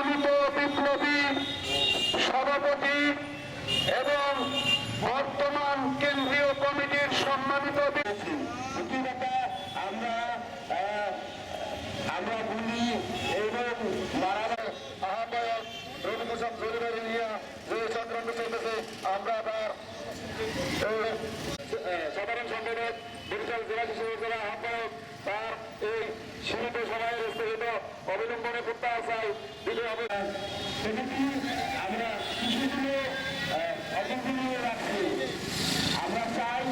সম্মানিত বিপ্লবী সভাপতি এবং বর্তমান কেন্দ্রীয় কমিটির সম্মানিত আমরা বলি এবং আহ্বায়ক রবিপ্রসাদ চৌধুরী নিয়ে যে চক্রান্ত চলতেছে আমরা আবার সাধারণ সংগঠক বরিশাল জেলা শিশু জেলা আহ্বায়ক তার এই সীমিত সময়ের স্থগিত অবলম্বনে প্রত্যাহার চাই দিলে হবে আমরা শিশুগুলো অবলম্বনে রাখছি আমরা চাই